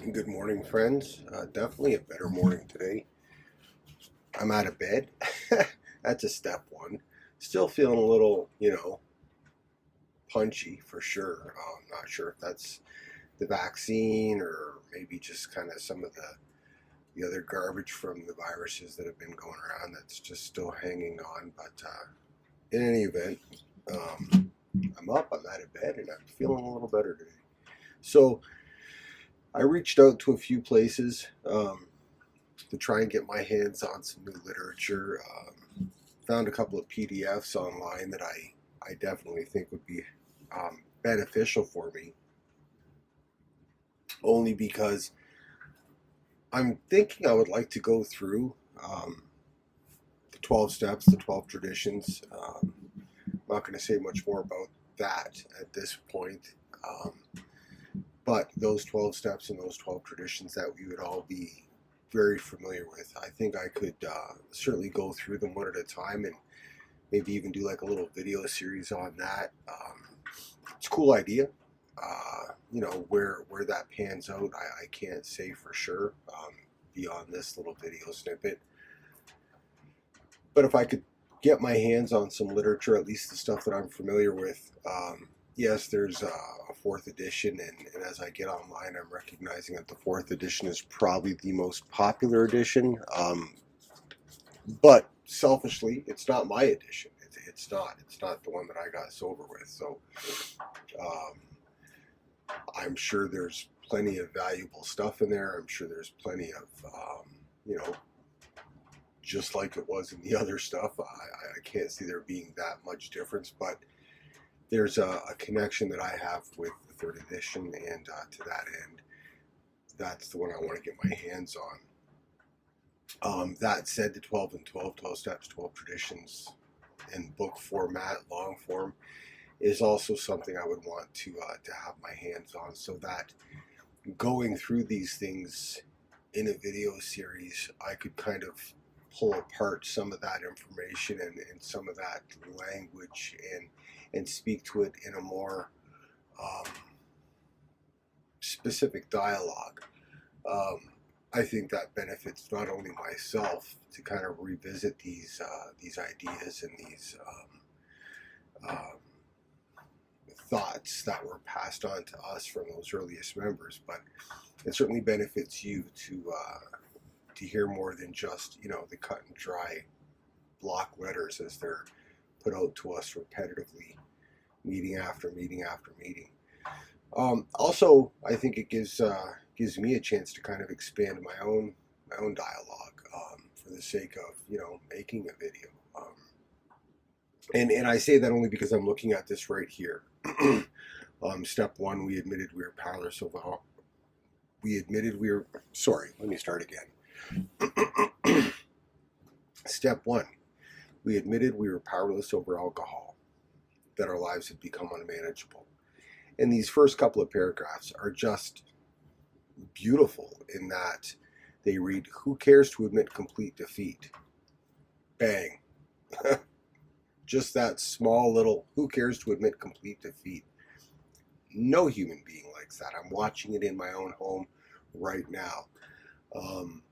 Good morning, friends. Definitely a better morning today. I'm out of bed. That's a step one. Still feeling a little, punchy for sure. Not sure if that's the vaccine or maybe just kind of some of the other garbage from the viruses that have been going around that's just still hanging on. But in any event, um, I'm up, I'm out of bed, and I'm feeling a little better today. So I reached out to a few places. To try and get my hands on some new literature. Found a couple of PDFs online that I definitely think would be beneficial for me, only because I'm thinking I would like to go through the 12 steps, the 12 traditions. I'm not going to say much more about that at this point. Um, but those 12 steps and those 12 traditions that we would all be very familiar with, I think I could certainly go through them one at a time and maybe even do like a little video series on that. It's a cool idea. Where that pans out, I can't say for sure beyond this little video snippet. But if I could get my hands on some literature, at least the stuff that I'm familiar with, yes, there's a fourth edition, and as I get online, I'm recognizing that the fourth edition is probably the most popular edition. But selfishly, it's not my edition. It's not. It's not the one that I got sober with. So um, I'm sure there's plenty of valuable stuff in there. I'm sure there's plenty of, you know, just like it was in the other stuff. I can't see there being that much difference, but there's a connection that I have with the third edition, and to that end, that's the one I want to get my hands on. That said, the 12 and 12, 12 steps, 12 traditions in book format, long form, is also something I would want to have my hands on, so that going through these things in a video series, I could kind of pull apart some of that information and some of that language and speak to it in a more um, specific dialogue. Um, I think that benefits not only myself to kind of revisit these ideas and these thoughts that were passed on to us from those earliest members, but it certainly benefits you to hear more than just the cut and dry block letters as they're put out to us repetitively, meeting after meeting after meeting. Also, I think it gives me a chance to kind of expand my own dialogue for the sake of making a video. And I say that only because I'm looking at this right here. Step one, we admitted we were powerless over. We admitted we were. Sorry, let me start again. Step one, we admitted we were powerless over alcohol, that our lives had become unmanageable. And these first couple of paragraphs are just beautiful in that they read, "Who cares to admit complete defeat?" Bang. Just that small little, who cares to admit complete defeat? No human being likes that. I'm watching it in my own home right now. Um,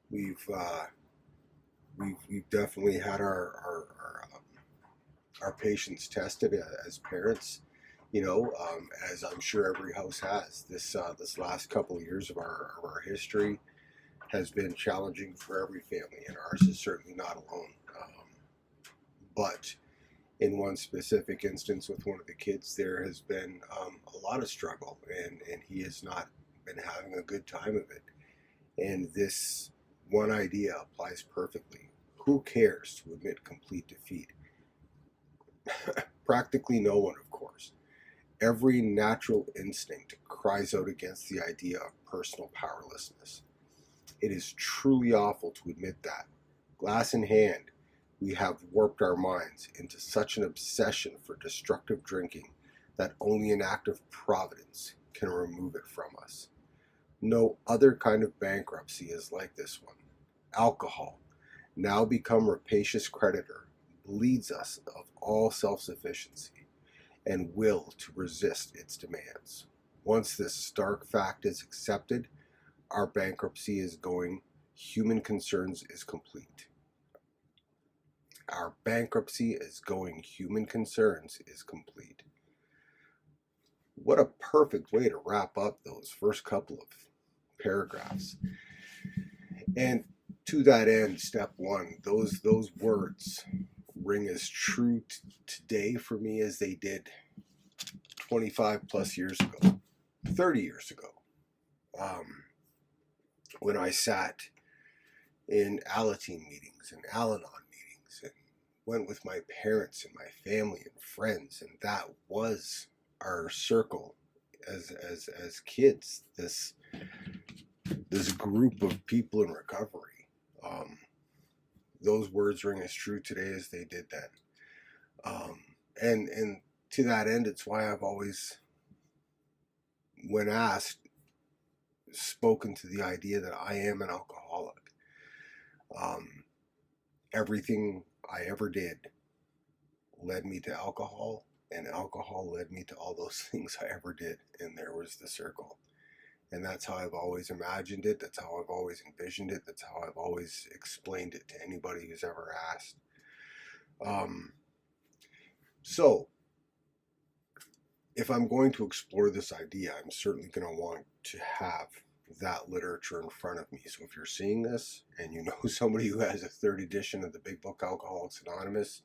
we've, uh, we've definitely had our patience tested as parents, as I'm sure every house has. This last couple of years of our history has been challenging for every family, and ours is certainly not alone. But in one specific instance with one of the kids, there has been a lot of struggle, and he has not been having a good time of it. And this one idea applies perfectly. Who cares to admit complete defeat? Practically no one, of course. Every natural instinct cries out against the idea of personal powerlessness. It is truly awful to admit that. Glass in hand, we have warped our minds into such an obsession for destructive drinking that only an act of providence can remove it from us. No other kind of bankruptcy is like this one. Alcohol, now become rapacious creditor, bleeds us of all self-sufficiency and will to resist its demands. Once this stark fact is accepted, our bankruptcy is going. Human concerns is complete. Our bankruptcy is going. Human concerns is complete. What a perfect way to wrap up those first couple of paragraphs. And to that end, step one, those words ring as true today for me as they did 25 plus years ago, 30 years ago, when I sat in Alateen meetings and Al-Anon meetings and went with my parents and my family and friends, and that was our circle as kids, this group of people in recovery. Those words ring as true today as they did then. And to that end, it's why I've always, when asked, spoken to the idea that I am an alcoholic. Everything I ever did led me to alcohol, and alcohol led me to all those things I ever did, and there was the circle. And that's how I've always imagined it. That's how I've always envisioned it. That's how I've always explained it to anybody who's ever asked. So, if I'm going to explore this idea, I'm certainly going to want to have that literature in front of me. So if you're seeing this and you know somebody who has a third edition of the Big Book Alcoholics Anonymous,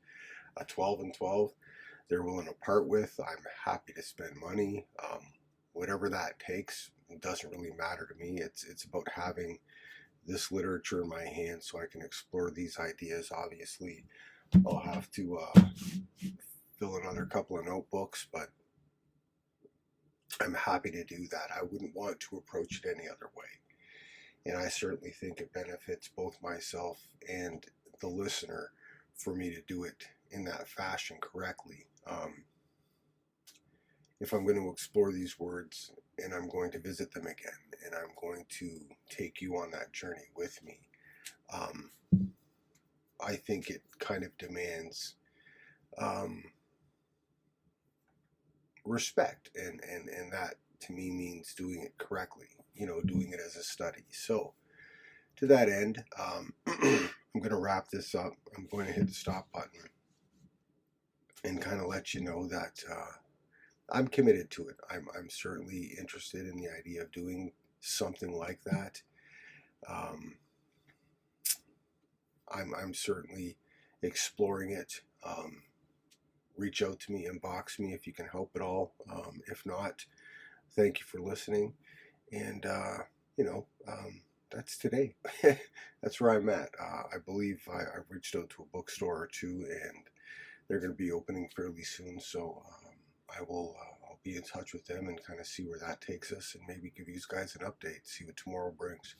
a 12 and 12, they're willing to part with, I'm happy to spend money. Whatever that takes, it doesn't really matter to me. It's about having this literature in my hands so I can explore these ideas. Obviously, I'll have to fill another couple of notebooks, but I'm happy to do that. I wouldn't want to approach it any other way. And I certainly think it benefits both myself and the listener for me to do it in that fashion correctly. If I'm going to explore these words and I'm going to visit them again and I'm going to take you on that journey with me, I think it kind of demands respect, and that to me means doing it correctly, doing it as a study. So to that end, I'm going to wrap this up. I'm going to hit the stop button and kind of let you know that I'm committed to it. I'm certainly interested in the idea of doing something like that. I'm certainly exploring it. Reach out to me, inbox me if you can help at all. If not, thank you for listening. And, that's today. That's where I'm at. I believe I've reached out to a bookstore or two, and they're going to be opening fairly soon. So I'll be in touch with them and kind of see where that takes us, and maybe give you guys an update, see what tomorrow brings.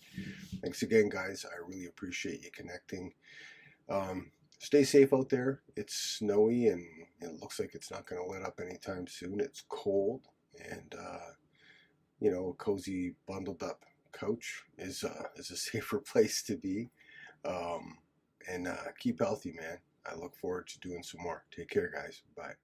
Thanks again, guys. I really appreciate you connecting. Stay safe out there. It's snowy and it looks like it's not going to let up anytime soon. It's cold, and a cozy bundled up couch is a safer place to be. And keep healthy, man. I look forward to doing some more. Take care, guys. Bye.